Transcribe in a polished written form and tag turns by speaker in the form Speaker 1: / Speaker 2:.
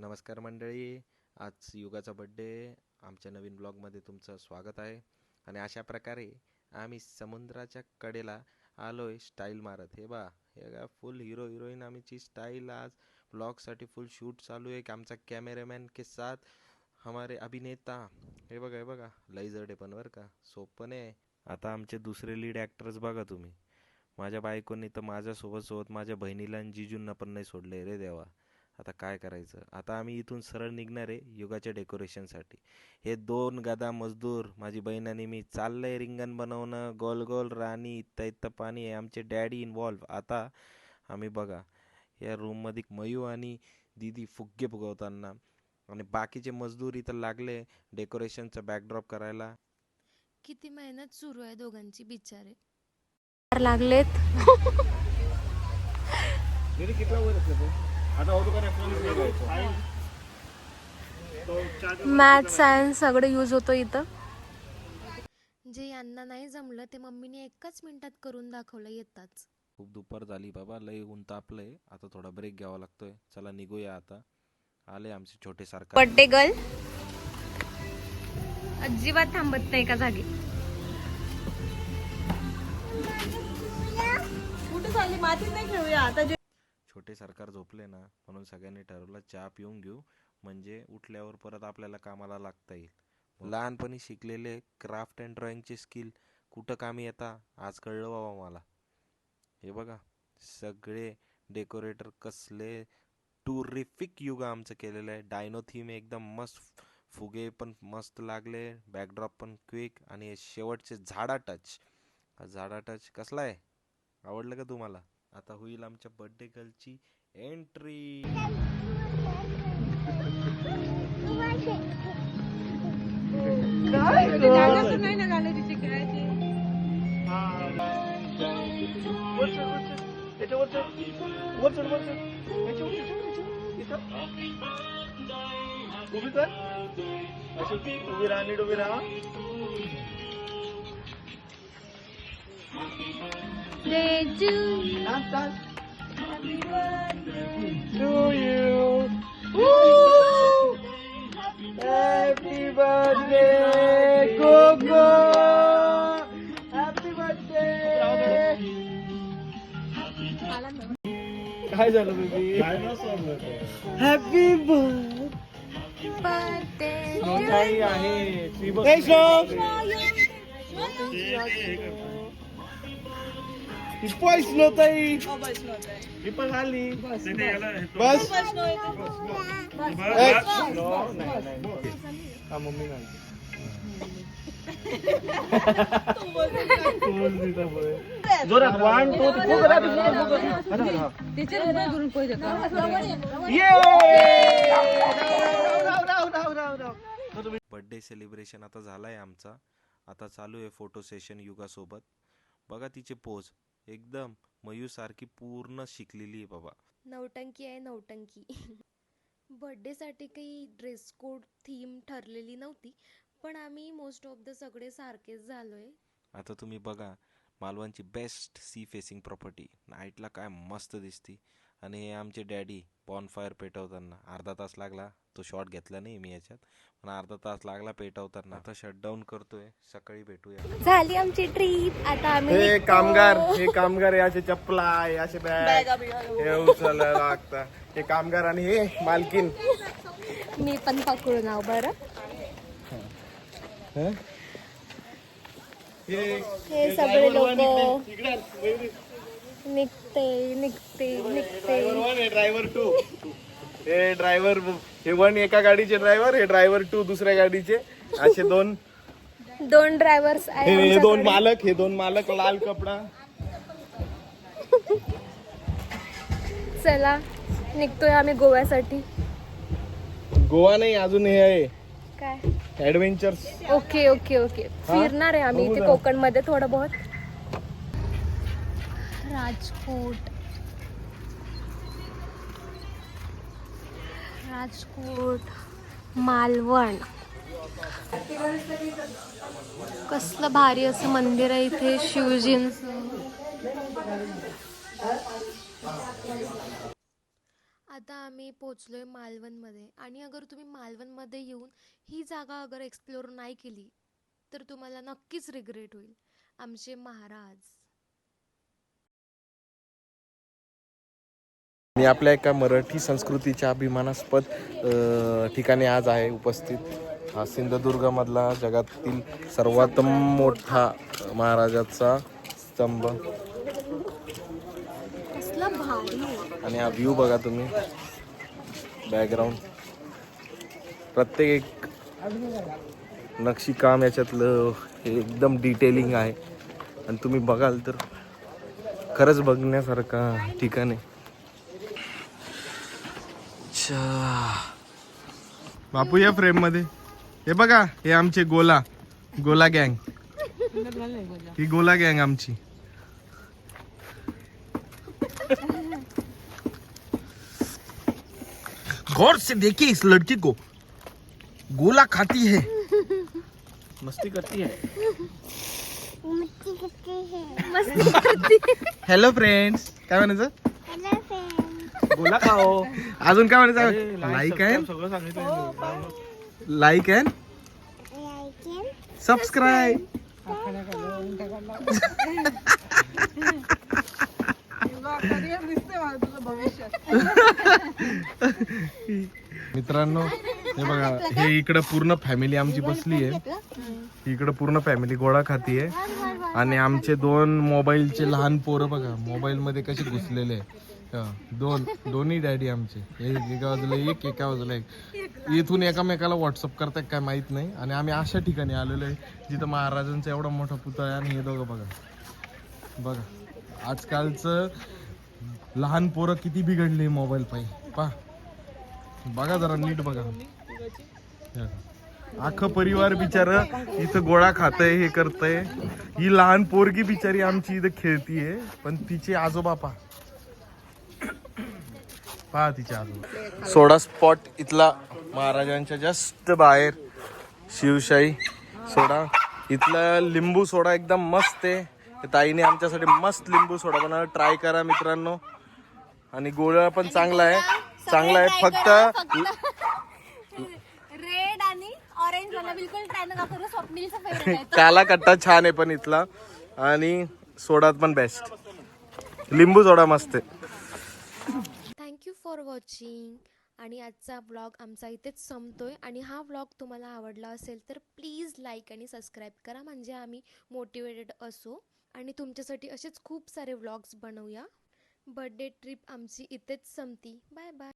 Speaker 1: नमस्कार मंडळी. आज युगाचा बड्डे. आमच्या नवीन ब्लॉगमध्ये तुमचं स्वागत आहे. आणि अशा प्रकारे आम्ही समुद्राच्या कडेला आलोय स्टाईल मारत. हे बघा फुल हिरो हिरोईन आमची स्टाईल. आज ब्लॉगसाठी फुल शूट चालू आहे. आमचा कॅमेरामॅन के साथ हमारे अभिनेता. हे बघा लई जडे पण बरं का, सोपं नाही. आता आमचे दुसरे लीड ॲक्टर्स बघा तुम्ही. माझ्या बायकोनी तर माझ्यासोबत माझ्या बहिणीला आणि जिजूंना पण नाही सोडले रे देवा. आता काय करायचं. आता आम्ही इथून सरळ निघणार आहे युगाच्या डेकोरेशनसाठी. हे दोन गदा मजदूर माझी बहीण आणि मी चाललंय रिंगण बनवणं. गोल गोल राणी इथं इथं पाणी आहे. आमचे डॅडी इन्व्हॉल्व. आता आम्ही बघा या रूममध्ये मयू आणि दीदी फुगे फुगवताना आणि बाकीचे मजदूर इथं लागले डेकोरेशनचा बॅकड्रॉप करायला.
Speaker 2: किती मेहनत सुरू आहे दोघांची बिचारे लागलेत. मॅथ सायन्स सगळं यूज होतो इथं. जे यांना नाही जमलं ते मम्मीने एकाच मिनिटात करून दाखवलं येताच.
Speaker 1: खूप दुपार झाली बाबा, लय ऊन तापलंय. आता थोडा ब्रेक घ्यावा लागतोय. चला निघूया आता. आले आमचे छोटे सारखं
Speaker 2: बर्थडे गर्ल अजिबात थांबत नाही का जागी.
Speaker 3: कुठे चालली? मातीत नाही खेळूया आता.
Speaker 1: छोटे सरकार झोपले ना, म्हणून सगळ्यांनी ठरवलं चहा पिऊन घेऊ, म्हणजे उठल्यावर परत आपल्याला कामाला लागता येईल. लहानपणी शिकलेले क्राफ्ट अँड ड्रॉइंगचे स्किल कुठं कामी येतात आज कळलं बाबा मला. हे बघा सगळे डेकोरेटर कसले टुरिफिक युग आमचं केलेलं आहे. डायनो थीम एकदम मस्त, फुगे पण मस्त लागले, बॅकड्रॉप पण क्विक, आणि शेवटचे झाडा टच कसला आहे, आवडलं का तुम्हाला? आता होईल आमच्या बर्थडे गर्लची एंट्री.
Speaker 3: नाही ना गाणं तिचे खेळायचे.
Speaker 4: उभी राहा. To you. Woo! Happy birthday, Gogo. Happy birthday. काय झालं बेबी? हॅपी
Speaker 2: बर्थडे
Speaker 4: काही आहे. पैस नव्हताई ही पण आली. बस हा मम्मी नाही. जोरात 1 2
Speaker 1: बर्थडे सेलिब्रेशन आता झालाय आमचा. आता चालू आहे फोटो सेशन युगासोबत. बघा तिचे पोज एकदम मयू सारखी पूर्ण शिकलेली आहे बाबा.
Speaker 2: नौटंकी आहे नौटंकी. बर्थडे साठी काही ड्रेस कोड थीम ठरलेली नव्हती, पण आम्ही मोस्ट ऑफ द सगळे सारखेच झालोय.
Speaker 1: आता तुम्ही बघा मालवणची बेस्ट सी फेसिंग प्रॉपर्टी नाईटला काय मस्त दिसती. आणि हे आमचे डॅडी बॉनफायर पेटवताना. अर्धा तास लागला, तो शॉट घेतला नाही मी याच्यात, पण अर्धा तास लागला पेटवताना. आता शटडाऊन करतोय, सकाळी भेटूया.
Speaker 2: झाली आमची ट्रिप. आता आम्ही
Speaker 4: हे कामगार असे चप्पला असे बॅग हे उचलायला लागतात. हे कामगार आणि हे मालकीन.
Speaker 2: मी पण पकडून आहो बरं. हे सगळे लोक निघते.
Speaker 4: ड्रायव्हर 2 हे ड्रायव्हर. हे 1 एका गाडीचे ड्रायव्हर, हे ड्रायव्हर 2 दुसऱ्या गाडीचे. असे दोन
Speaker 2: ड्रायव्हर्स आहे.
Speaker 4: हे दोन मालक लाल कपडा.
Speaker 2: चला निघतोय आम्ही गोव्यासाठी.
Speaker 4: गोवा नाही, अजून हे आहे
Speaker 2: काय
Speaker 4: ऍडव्हेंचर्स.
Speaker 2: ओके फिरणार आहे आम्ही इथे कोकण मध्ये थोडं बहुत. राजकोट मालवण. कसलं भारी असं मंदिर आहे इथे शिवजींचं. आता आम्ही पोचलोय मालवणमध्ये आणि अगर तुम्ही मालवणमध्ये येऊन ही जागा अगर एक्सप्लोर नाही केली तर तुम्हाला नक्कीच रिग्रेट होईल. आमचे महाराज.
Speaker 4: मी आपल्या एका मराठी संस्कृतीच्या अभिमानास्पद ठिकाणी आज आहे उपस्थित. हा सिंधुदुर्गमधला जगातील सर्वात मोठा महाराजाचा स्तंभ
Speaker 2: कसला भारी
Speaker 4: आणि हा व्ह्यू बघा तुम्ही, बॅकग्राऊंड. प्रत्येक एक नक्षीकाम याच्यातलं हे एकदम डिटेलिंग आहे आणि तुम्ही बघाल तर खरंच बघण्यासारखा ठिकाण आहे. बापू या फ्रेम मध्ये हे बघा, हे आमचे गोला गँग. ही गोला गँग आमची. गौर से देखिए इस लड़की को, गोला खाती है, मस्ती करती है. हॅलो फ्रेंड्स, काय म्हणायचं? गोला खाओ. अजून काय म्हणायचं? Like and subscribe. मित्रांनो हे बघा, हे इकडं पूर्ण फॅमिली आमची बसली आहे. इकडं पूर्ण फॅमिली गोळा खातीये आणि आमचे 2 मोबाईलचे लहान पोरं बघा मोबाईल मध्ये कसे घुसलेले आहे. दोन्ही डॅडी आमचे, एका बाजूला एक, एका बाजूला एक. इथून एकामेकाला व्हॉट्सअप करताय काय माहित नाही. आणि आम्ही अशा ठिकाणी आलेलो आहे जिथं महाराजांचा एवढा मोठा पुतळा आहे. आणि हे दोघं बघा आजकालचं लहान पोरं किती बिघडले मोबाईल पाहिजे पा. बघा जरा नीट बघा. अख्खं परिवार बिचार इथं गोळा खातय, हे करतय. ही लहान पोरगी बिचारी आमची इथं खेळतीये, पण तिचे आजोबा पहा तिचे आजोबा. सोडा स्पॉट इथला महाराजांच्या जस्ट बाहेर, शिवशाही सोडा. इथला लिंबू सोडा एकदम मस्त आहे. ताईने आमच्यासाठी मस्त लिंबू सोडा बनवला, ट्राय करा मित्रांनो. आणि गोळा पण चांगला आहे फक्त
Speaker 2: रेड आणि ऑरेंज वाला बिलकुल ट्राय नका करू. स्वप्नीलचा फेवरेट आहे.
Speaker 4: काला कट्टा छान आहे पण इथला, आणि सोडा पण बेस्ट. लिंबू सोडा मस्त आहे.
Speaker 2: Thank you for watching. आणि आजचा व्लॉग आमचा इथेच संपतोय. आणि हा व्लॉग तुम्हाला आवडला असेल तर प्लीज लाईक आणि सबस्क्राईब करा, म्हणजे आम्ही मोटिवेटेड असू आणि तुमच्यासाठी असेच खूप सारे व्लॉग्स बनवूया. बर्थडे ट्रिप आमची इथेच संपती. Bye bye.